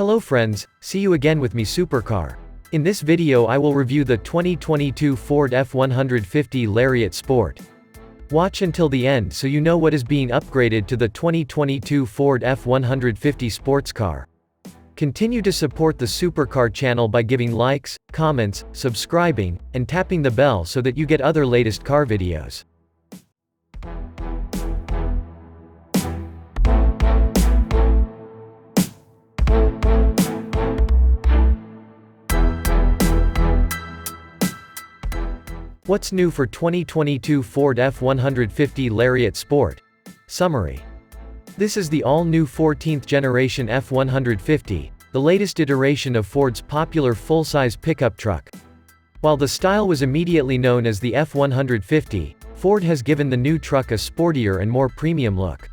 Hello friends, see you again with me Supercar. In this video I will review the 2022 Ford F-150 Lariat Sport. Watch until the end so you know what is being upgraded to the 2022 Ford F-150 sports car. Continue to support the Supercar channel by giving likes, comments, subscribing, and tapping the bell so that you get other latest car videos. What's new for 2022 Ford F-150 Lariat Sport? Summary. This is the all-new 14th generation F-150, the latest iteration of Ford's popular full-size pickup truck. While the style was immediately known as the F-150, Ford has given the new truck a sportier and more premium look.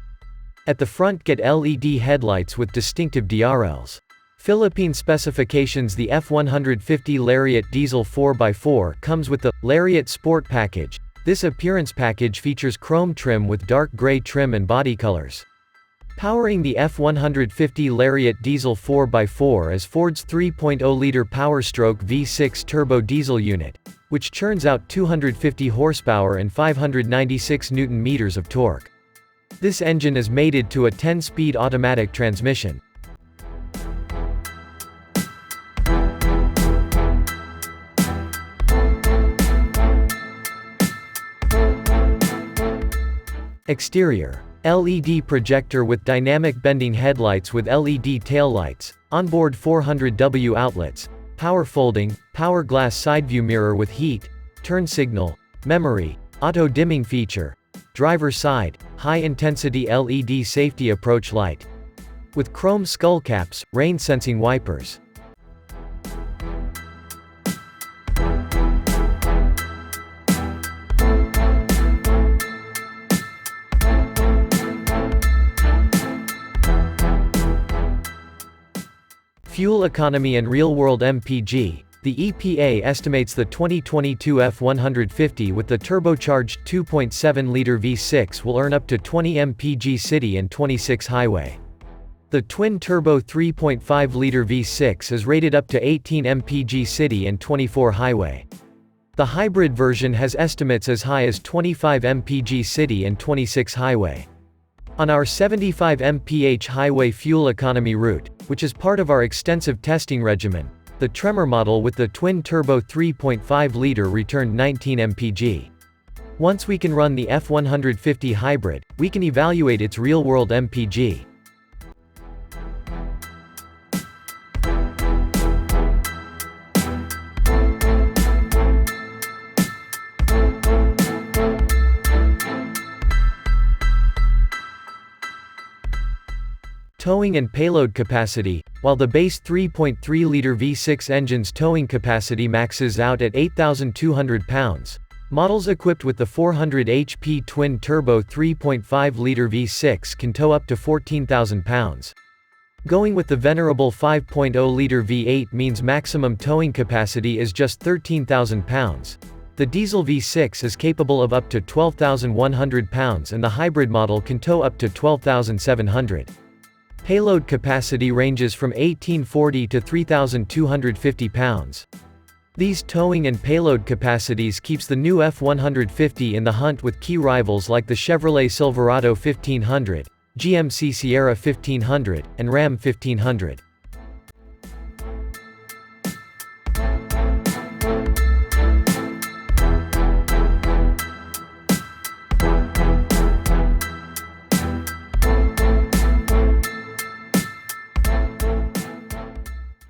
At the front get LED headlights with distinctive DRLs. Philippine specifications. The F-150 Lariat Diesel 4x4 comes with the Lariat Sport Package. This appearance package features chrome trim with dark gray trim and body colors. Powering the F-150 Lariat Diesel 4x4 is Ford's 3.0-liter Powerstroke V6 turbo diesel unit, which churns out 250 horsepower and 596 Nm of torque. This engine is mated to a 10-speed automatic transmission. Exterior. LED projector with dynamic bending headlights with LED taillights, onboard 400W outlets, power folding, power glass side view mirror with heat, turn signal, memory, auto dimming feature, driver side, high-intensity LED safety approach light. With chrome skull caps, rain-sensing wipers. Fuel economy and real-world MPG. The EPA estimates the 2022 F-150 with the turbocharged 2.7-liter V6 will earn up to 20 mpg city and 26 highway. The twin-turbo 3.5-liter V6 is rated up to 18 mpg city and 24 highway. The hybrid version has estimates as high as 25 mpg city and 26 highway. On our 75 mph highway fuel economy route, which is part of our extensive testing regimen, the Tremor model with the twin-turbo 3.5-liter returned 19 mpg. Once we can run the F-150 hybrid, we can evaluate its real-world MPG. Towing and payload capacity. While the base 3.3-liter V6 engine's towing capacity maxes out at 8,200 pounds, models equipped with the 400 HP twin-turbo 3.5-liter V6 can tow up to 14,000 pounds. Going with the venerable 5.0-liter V8 means maximum towing capacity is just 13,000 pounds. The diesel V6 is capable of up to 12,100 pounds and the hybrid model can tow up to 12,700. Payload capacity ranges from 1,840 to 3,250 pounds. These towing and payload capacities keeps the new F-150 in the hunt with key rivals like the Chevrolet Silverado 1500, GMC Sierra 1500, and Ram 1500.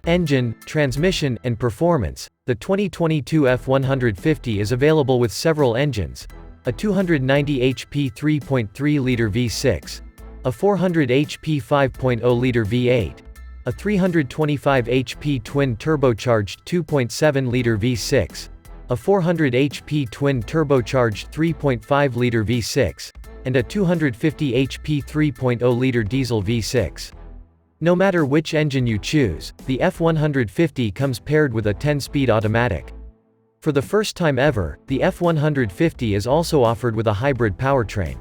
Engine, transmission, and performance. The 2022 F-150 is available with several engines: a 290 HP 3.3-liter V6, a 400 HP 5.0-liter V8, a 325 HP twin-turbocharged 2.7-liter V6, a 400 HP twin-turbocharged 3.5-liter V6, and a 250 HP 3.0-liter diesel V6. No matter which engine you choose, the F-150 comes paired with a 10-speed automatic. For the first time ever, the F-150 is also offered with a hybrid powertrain.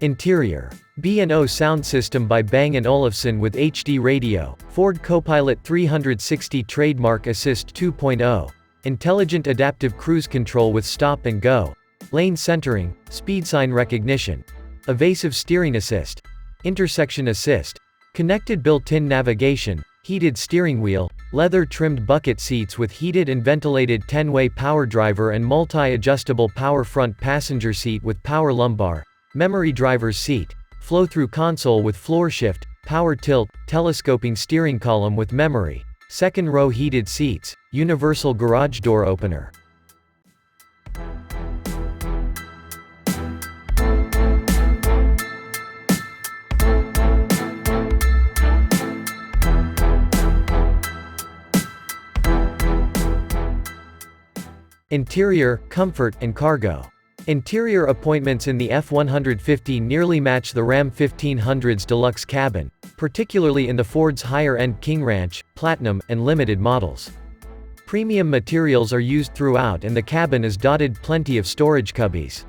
Interior. B&O sound system by Bang & Olufsen with HD radio, Ford Copilot 360 Trademark Assist 2.0, Intelligent Adaptive Cruise Control with Stop and Go, Lane Centering, Speed Sign Recognition, Evasive Steering Assist, Intersection Assist, Connected Built-in Navigation, Heated Steering Wheel, Leather-trimmed bucket seats with heated and ventilated 10-way power driver and multi-adjustable power front passenger seat with power lumbar, memory driver's seat, flow-through console with floor shift, power tilt, telescoping steering column with memory, second row heated seats, universal garage door opener. Interior, comfort, and cargo. Interior appointments in the F-150 nearly match the Ram 1500's deluxe cabin, particularly in the Ford's higher-end King Ranch, Platinum, and Limited models. Premium materials are used throughout and the cabin is dotted plenty of storage cubbies.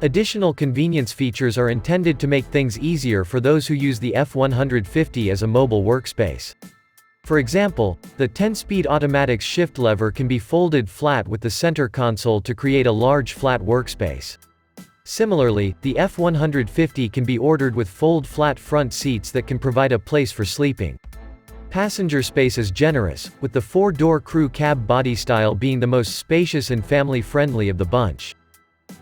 Additional convenience features are intended to make things easier for those who use the F-150 as a mobile workspace. For example, the 10-speed automatic shift lever can be folded flat with the center console to create a large flat workspace. Similarly, the F-150 can be ordered with fold-flat front seats that can provide a place for sleeping. Passenger space is generous, with the 4-door crew cab body style being the most spacious and family-friendly of the bunch.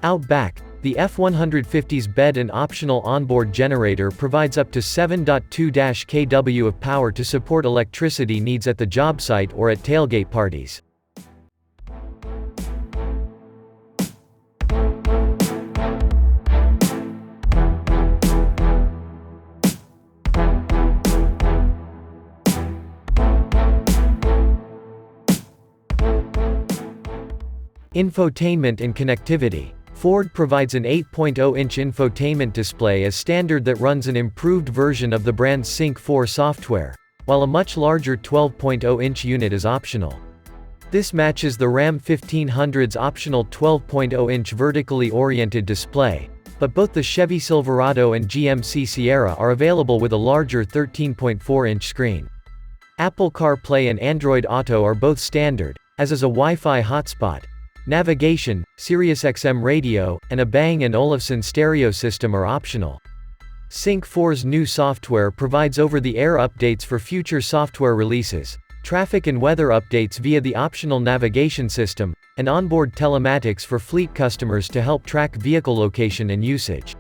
Out back, the F-150's bed and optional onboard generator provides up to 7.2 kW of power to support electricity needs at the job site or at tailgate parties. Infotainment and connectivity. Ford provides an 8.0-inch infotainment display as standard that runs an improved version of the brand's Sync 4 software, while a much larger 12.0-inch unit is optional. This matches the Ram 1500's optional 12.0-inch vertically oriented display, but both the Chevy Silverado and GMC Sierra are available with a larger 13.4-inch screen. Apple CarPlay and Android Auto are both standard, as is a Wi-Fi hotspot. Navigation, SiriusXM radio, and a Bang & Olufsen stereo system are optional. Sync 4's new software provides over-the-air updates for future software releases, traffic and weather updates via the optional navigation system, and onboard telematics for fleet customers to help track vehicle location and usage.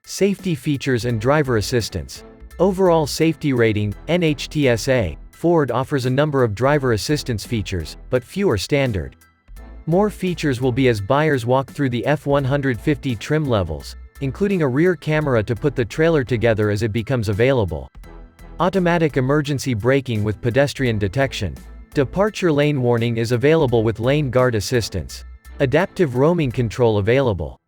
Safety features and driver assistance. Overall safety rating, NHTSA, Ford offers a number of driver assistance features, but few are standard. More features will be as buyers walk through the F-150 trim levels, including a rear camera to put the trailer together as it becomes available. Automatic emergency braking with pedestrian detection. Departure lane warning is available with lane guard assistance. Adaptive roaming control available.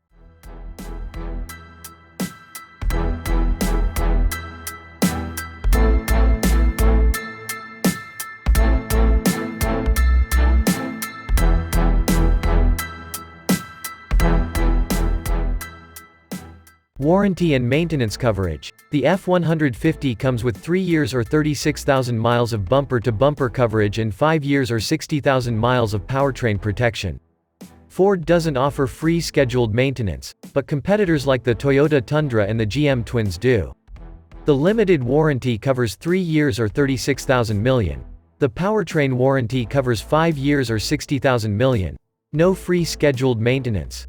Warranty and maintenance coverage. The F-150 comes with 3 years or 36,000 miles of bumper-to-bumper coverage and 5 years or 60,000 miles of powertrain protection. Ford doesn't offer free scheduled maintenance, but competitors like the Toyota Tundra and the GM Twins do. The limited warranty covers 3 years or 36,000 million. The powertrain warranty covers 5 years or 60,000 million. No free scheduled maintenance.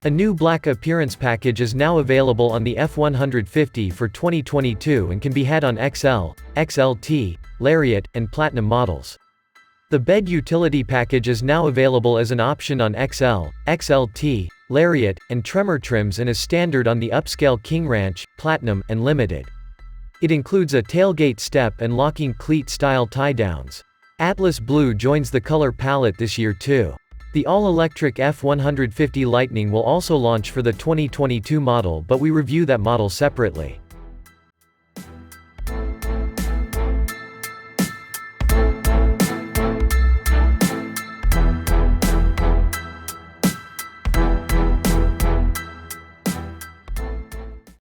A new black appearance package is now available on the F-150 for 2022 and can be had on XL, XLT, Lariat, and Platinum models. The bed utility package is now available as an option on XL, XLT, Lariat, and Tremor trims and is standard on the upscale King Ranch, Platinum, and Limited. It includes a tailgate step and locking cleat-style tie-downs. Atlas Blue joins the color palette this year too. The all-electric F-150 Lightning will also launch for the 2022 model, but we review that model separately.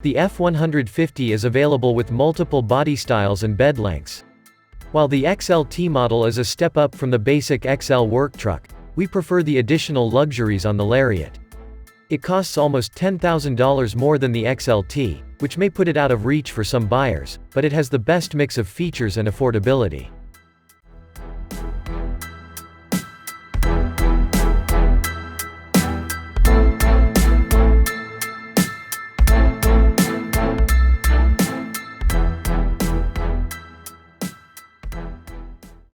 The F-150 is available with multiple body styles and bed lengths. While the XLT model is a step up from the basic XL work truck, we prefer the additional luxuries on the Lariat. It costs almost $10,000 more than the XLT, which may put it out of reach for some buyers, but it has the best mix of features and affordability.